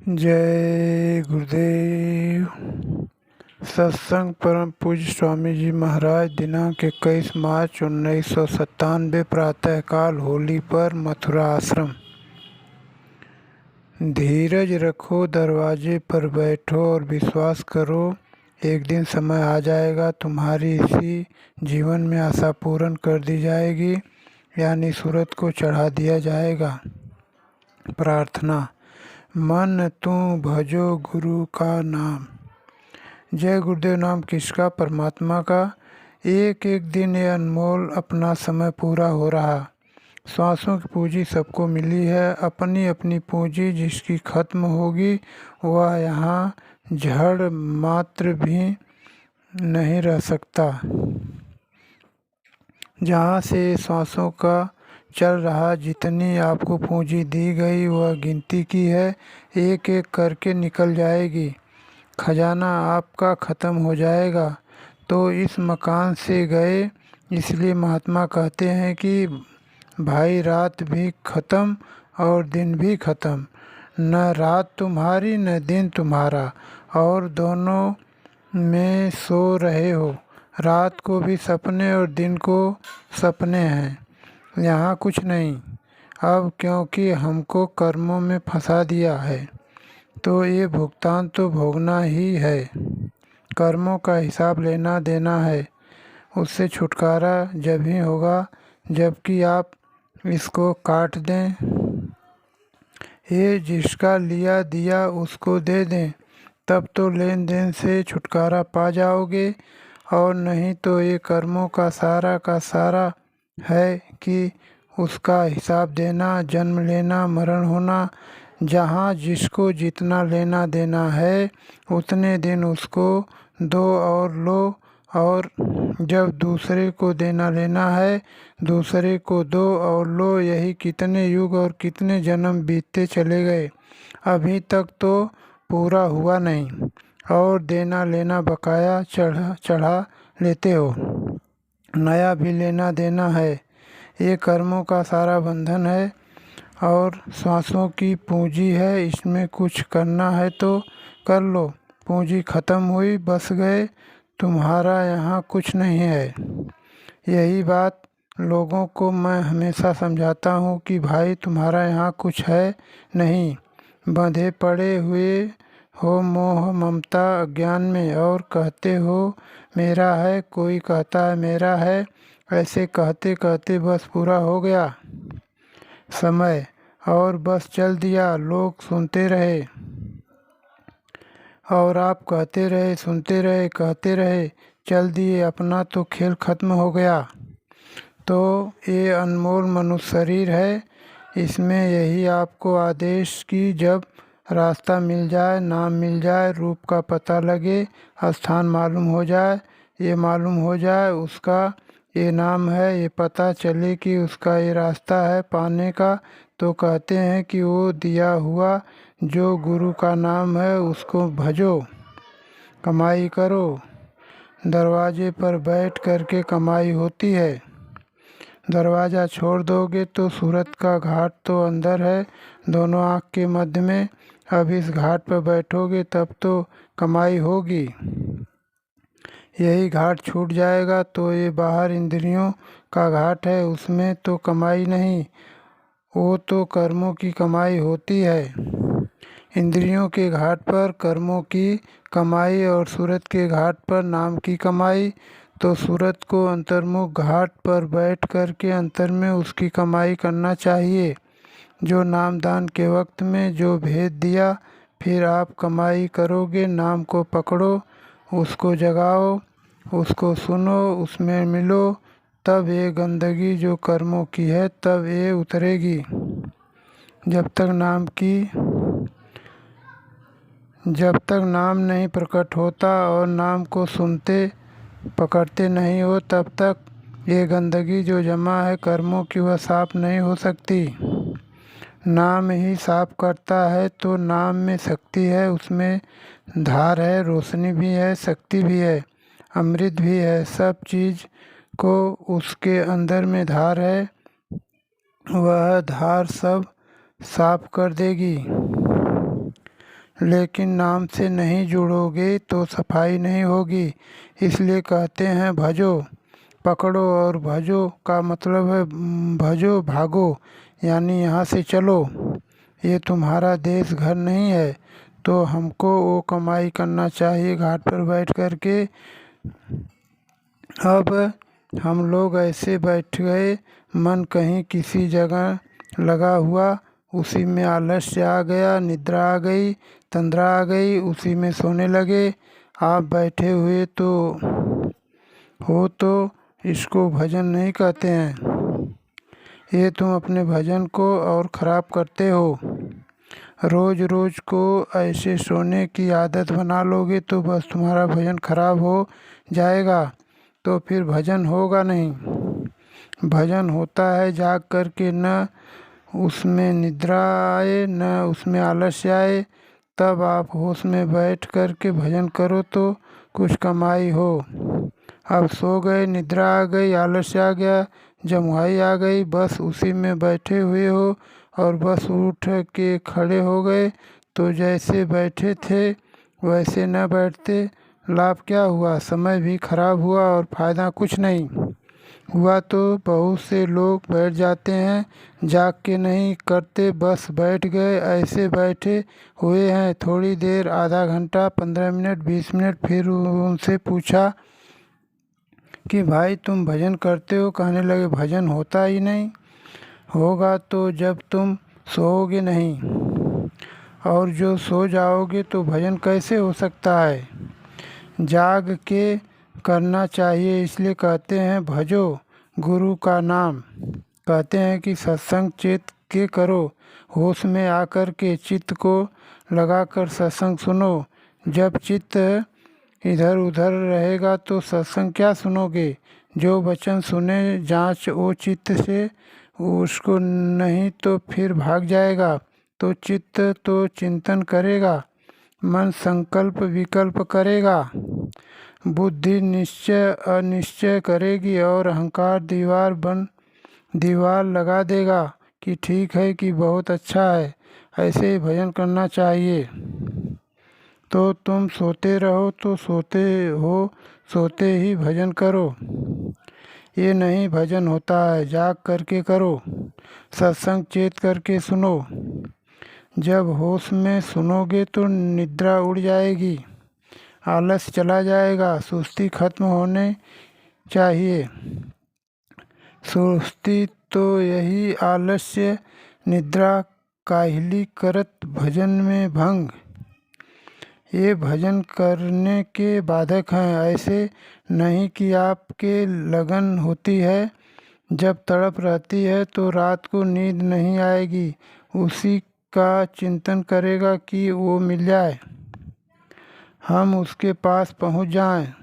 जय गुरुदेव। सत्संग परम पूज्य स्वामी जी महाराज दिनांक 21 मार्च 1997 प्रातःकाल होली पर मथुरा आश्रम। धीरज रखो, दरवाजे पर बैठो और विश्वास करो, एक दिन समय आ जाएगा तुम्हारी इसी जीवन में आशा पूर्ण कर दी जाएगी, यानी सूरत को चढ़ा दिया जाएगा। प्रार्थना। मन तू भजो गुरु का नाम। जय गुरुदेव। नाम किसका? परमात्मा का। एक एक दिन ये अनमोल अपना समय पूरा हो रहा। श्वासों की पूंजी सबको मिली है। अपनी अपनी पूंजी जिसकी खत्म होगी वह यहाँ जड़ मात्र भी नहीं रह सकता। जहाँ से श्वासों का चल रहा, जितनी आपको पूंजी दी गई वह गिनती की है, एक एक करके निकल जाएगी। खजाना आपका ख़त्म हो जाएगा। तो इस मकान से गए, इसलिए महात्मा कहते हैं कि भाई रात भी ख़त्म और दिन भी ख़त्म, न रात तुम्हारी न दिन तुम्हारा, और दोनों में सो रहे हो। रात को भी सपने और दिन को सपने हैं। यहाँ कुछ नहीं अब, क्योंकि हमको कर्मों में फंसा दिया है, तो ये भुगतान तो भोगना ही है। कर्मों का हिसाब लेना देना है। उससे छुटकारा जब ही होगा जबकि आप इसको काट दें। ये जिसका लिया दिया उसको दे दें, तब तो लेन देन से छुटकारा पा जाओगे। और नहीं तो ये कर्मों का सारा है कि उसका हिसाब देना, जन्म लेना, मरण होना। जहाँ जिसको जितना लेना देना है उतने दिन उसको दो और लो, और जब दूसरे को देना लेना है दूसरे को दो और लो। यही कितने युग और कितने जन्म बीतते चले गए, अभी तक तो पूरा हुआ नहीं, और देना लेना बकाया चढ़ा लेते हो। नया भी लेना देना है। ये कर्मों का सारा बंधन है और सांसों की पूंजी है। इसमें कुछ करना है तो कर लो। पूंजी ख़त्म हुई, बस गए, तुम्हारा यहाँ कुछ नहीं है। यही बात लोगों को मैं हमेशा समझाता हूँ कि भाई तुम्हारा यहाँ कुछ है नहीं। बंधे पड़े हुए हो मोह ममता अज्ञान में, और कहते हो मेरा है, कोई कहता है मेरा है। ऐसे कहते कहते बस पूरा हो गया समय और बस चल दिया। लोग सुनते रहे और आप कहते रहे, सुनते रहे, कहते रहे, चल दिए, अपना तो खेल खत्म हो गया। तो ये अनमोल मनुष्य शरीर है, इसमें यही आपको आदेश कि जब रास्ता मिल जाए, नाम मिल जाए, रूप का पता लगे, स्थान मालूम हो जाए, ये मालूम हो जाए उसका ये नाम है, ये पता चले कि उसका ये रास्ता है पाने का, तो कहते हैं कि वो दिया हुआ जो गुरु का नाम है उसको भजो, कमाई करो। दरवाजे पर बैठ करके कमाई होती है। दरवाज़ा छोड़ दोगे तो सूरत का घाट तो अंदर है, दोनों आँख के मध्य में। अब इस घाट पर बैठोगे तब तो कमाई होगी। यही घाट छूट जाएगा तो ये बाहर इंद्रियों का घाट है, उसमें तो कमाई नहीं, वो तो कर्मों की कमाई होती है। इंद्रियों के घाट पर कर्मों की कमाई और सूरत के घाट पर नाम की कमाई। तो सूरत को अंतर्मुख घाट पर बैठ कर के अंतर में उसकी कमाई करना चाहिए। जो नामदान के वक्त में जो भेद दिया, फिर आप कमाई करोगे। नाम को पकड़ो, उसको जगाओ, उसको सुनो, उसमें मिलो, तब ये गंदगी जो कर्मों की है तब ये उतरेगी। जब तक नाम नहीं प्रकट होता और नाम को सुनते पकड़ते नहीं हो, तब तक ये गंदगी जो जमा है कर्मों की वह साफ नहीं हो सकती। नाम ही साफ करता है, तो नाम में शक्ति है, उसमें धार है, रोशनी भी है, शक्ति भी है, अमृत भी है। सब चीज़ को उसके अंदर में धार है, वह धार सब साफ कर देगी। लेकिन नाम से नहीं जुड़ोगे तो सफाई नहीं होगी। इसलिए कहते हैं भजो। पकड़ो और भजो का मतलब है भजो भागो, यानी यहाँ से चलो। ये तुम्हारा देश घर नहीं है। तो हमको वो कमाई करना चाहिए घाट पर बैठ कर के। अब हम लोग ऐसे बैठ गए, मन कहीं किसी जगह लगा हुआ, उसी में आलस्य आ गया, निद्रा आ गई, तंद्रा आ गई, उसी में सोने लगे। आप बैठे हुए तो इसको भजन नहीं कहते हैं। ये तुम अपने भजन को और ख़राब करते हो। रोज़ रोज़ को ऐसे सोने की आदत बना लोगे तो बस तुम्हारा भजन खराब हो जाएगा, तो फिर भजन होगा नहीं। भजन होता है जाग कर के, न उसमें निद्रा आए न उसमें आलस्य आए। तब आप होश में बैठ कर के भजन करो तो कुछ कमाई हो। अब सो गए, निद्रा आ गई, आलस्य आ गया, जमुआई आ गई, बस उसी में बैठे हुए हो और बस उठ के खड़े हो गए, तो जैसे बैठे थे वैसे न बैठते। लाभ क्या हुआ? समय भी खराब हुआ और फ़ायदा कुछ नहीं हुआ। तो बहुत से लोग बैठ जाते हैं, जाग के नहीं करते, बस बैठ गए, ऐसे बैठे हुए हैं थोड़ी देर, आधा घंटा, 15 मिनट, 20 मिनट। फिर उनसे पूछा कि भाई तुम भजन करते हो? कहने लगे भजन होता ही नहीं। होगा तो जब तुम सोओगे नहीं, और जो सो जाओगे तो भजन कैसे हो सकता है? जाग के करना चाहिए। इसलिए कहते हैं भजो गुरु का नाम। कहते हैं कि सत्संग चेत के करो, होश में आकर के चित्त को लगाकर सत्संग सुनो। जब चित्त इधर उधर रहेगा तो सत्संग क्या सुनोगे? जो वचन सुने जांच वो चित्त से, उसको नहीं तो फिर भाग जाएगा। तो चित्त तो चिंतन करेगा, मन संकल्प विकल्प करेगा, बुद्धि निश्चय अनिश्चय करेगी और अहंकार दीवार लगा देगा कि ठीक है कि बहुत अच्छा है, ऐसे ही भजन करना चाहिए। तो तुम सोते रहो तो सोते ही भजन करो। ये नहीं भजन होता है, जाग करके करो, सत्संग चेत करके सुनो। जब होश में सुनोगे तो निद्रा उड़ जाएगी, आलस चला जाएगा, सुस्ती खत्म होने चाहिए। सुस्ती तो यही आलस्य, निद्रा, काहिली करत भजन में भंग, ये भजन करने के बाधक हैं। ऐसे नहीं कि आपके लगन होती है, जब तड़प रहती है तो रात को नींद नहीं आएगी, उसी का चिंतन करेगा कि वो मिल जाए, हम उसके पास पहुंच जाएं,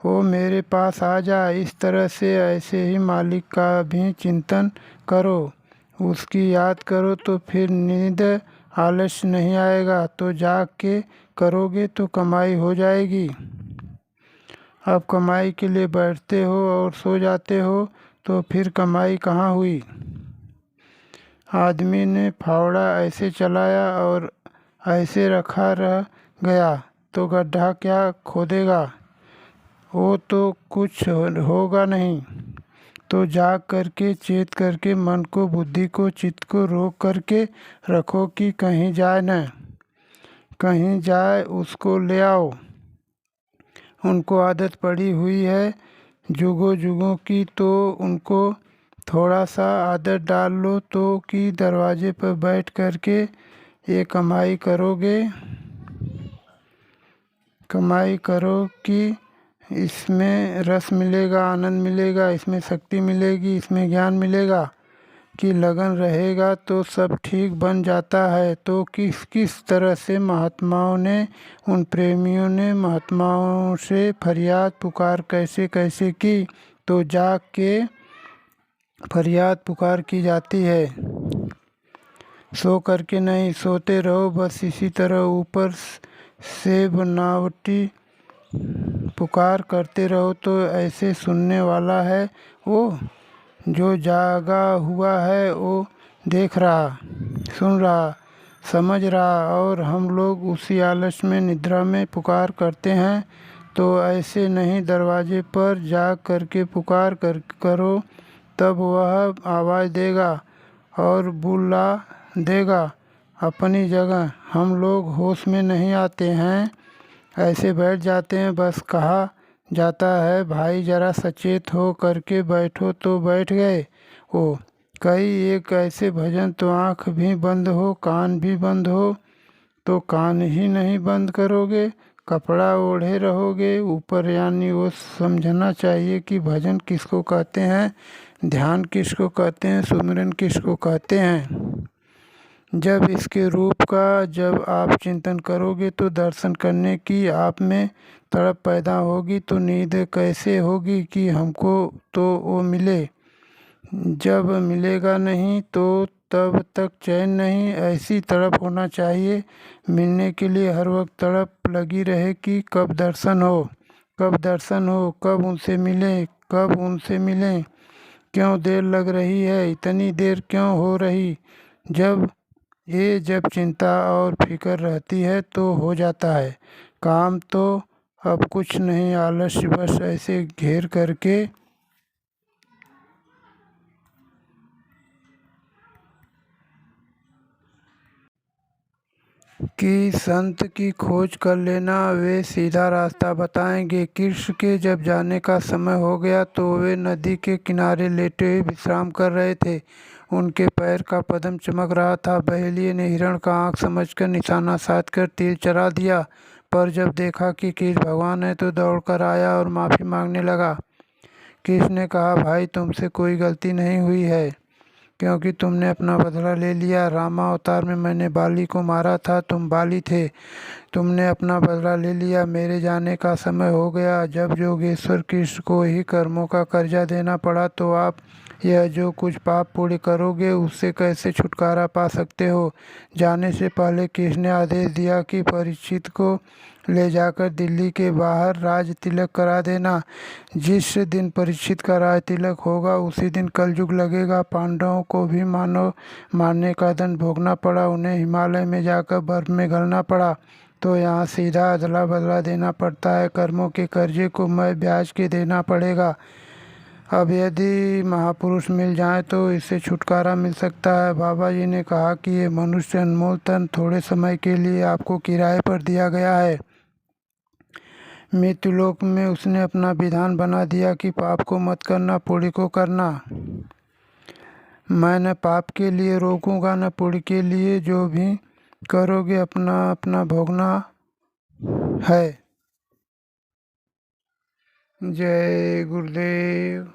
वो मेरे पास आ जाए। इस तरह से ऐसे ही मालिक का भी चिंतन करो, उसकी याद करो, तो फिर नींद आलस्य नहीं आएगा। तो जाग के करोगे तो कमाई हो जाएगी। अब कमाई के लिए बैठते हो और सो जाते हो तो फिर कमाई कहाँ हुई? आदमी ने फावड़ा ऐसे चलाया और ऐसे रखा रह गया तो गड्ढा क्या खोदेगा? वो तो कुछ होगा नहीं। तो जाग करके चेत करके मन को, बुद्धि को, चित्त को रोक करके रखो कि कहीं जाए न, कहीं जाए उसको ले आओ। उनको आदत पड़ी हुई है जुगों जुगों की, तो उनको थोड़ा सा आदत डाल लो तो कि दरवाजे पर बैठ करके ये कमाई करो कि इसमें रस मिलेगा, आनंद मिलेगा, इसमें शक्ति मिलेगी, इसमें ज्ञान मिलेगा, कि लगन रहेगा तो सब ठीक बन जाता है। तो किस किस तरह से महात्माओं ने, उन प्रेमियों ने महात्माओं से फरियाद पुकार कैसे कैसे की? तो जाग के फरियाद पुकार की जाती है, सो करके नहीं। सोते रहो बस इसी तरह ऊपर से बनावटी पुकार करते रहो तो ऐसे सुनने वाला है वो, जो जागा हुआ है वो देख रहा, सुन रहा, समझ रहा, और हम लोग उसी आलस में निद्रा में पुकार करते हैं। तो ऐसे नहीं, दरवाजे पर जा करके पुकार करो, तब वह आवाज़ देगा और बुला देगा अपनी जगह। हम लोग होश में नहीं आते हैं, ऐसे बैठ जाते हैं, बस कहा जाता है भाई जरा सचेत हो करके बैठो तो बैठ गए। ओ कई एक ऐसे भजन तो आँख भी बंद हो कान भी बंद हो तो कान ही नहीं बंद करोगे, कपड़ा ओढ़े रहोगे ऊपर। यानी वो समझना चाहिए कि भजन किसको कहते हैं, ध्यान किसको कहते हैं, सुमिरन किसको कहते हैं। जब इसके रूप का जब आप चिंतन करोगे तो दर्शन करने की आप में तड़प पैदा होगी, तो नींद कैसे होगी कि हमको तो वो मिले। जब मिलेगा नहीं तो तब तक चैन नहीं, ऐसी तड़प होना चाहिए मिलने के लिए, हर वक्त तड़प लगी रहे कि कब दर्शन हो, कब दर्शन हो, कब उनसे मिलें, कब उनसे मिलें। क्यों देर लग रही है, इतनी देर क्यों हो रही। जब चिंता और फिक्र रहती है तो हो जाता है काम। तो अब कुछ नहीं, आलस्य बस ऐसे घेर करके कि संत की खोज कर लेना, वे सीधा रास्ता बताएंगे। कृष्ण के जब जाने का समय हो गया तो वे नदी के किनारे लेटे हुए विश्राम कर रहे थे। उनके पैर का पद्म चमक रहा था। बहेलिये ने हिरण का आँख समझकर निशाना साध कर तीर चला दिया, पर जब देखा कि कृष्ण भगवान है तो दौड़ कर आया और माफ़ी मांगने लगा। कृष्ण ने कहा, भाई तुमसे कोई गलती नहीं हुई है, क्योंकि तुमने अपना बदला ले लिया। रामा अवतार में मैंने बाली को मारा था, तुम बाली थे, तुमने अपना बदला ले लिया। मेरे जाने का समय हो गया। जब योगेश्वर कृष्ण को ही कर्मों का कर्जा देना पड़ा तो आप यह जो कुछ पाप पुण्य करोगे उससे कैसे छुटकारा पा सकते हो। जाने से पहले कृष्ण ने आदेश दिया कि परीक्षित को ले जाकर दिल्ली के बाहर राज तिलक करा देना। जिस दिन परीक्षित का राज तिलक होगा उसी दिन कलयुग लगेगा। पांडवों को भी मानव मारने का दंड भोगना पड़ा, उन्हें हिमालय में जाकर बर्फ में गलना पड़ा। तो यहाँ सीधा अदला बदला देना पड़ता है, कर्मों के कर्जे को मैं ब्याज के देना पड़ेगा। अब यदि महापुरुष मिल जाएं तो इससे छुटकारा मिल सकता है। बाबा जी ने कहा कि ये मनुष्य अनमोल तन थोड़े समय के लिए आपको किराए पर दिया गया है। मृत्युलोक में उसने अपना विधान बना दिया कि पाप को मत करना, पुण्य को करना। मैं न पाप के लिए रोकूंगा न पुण्य के लिए, जो भी करोगे अपना अपना भोगना है। जय गुरुदेव।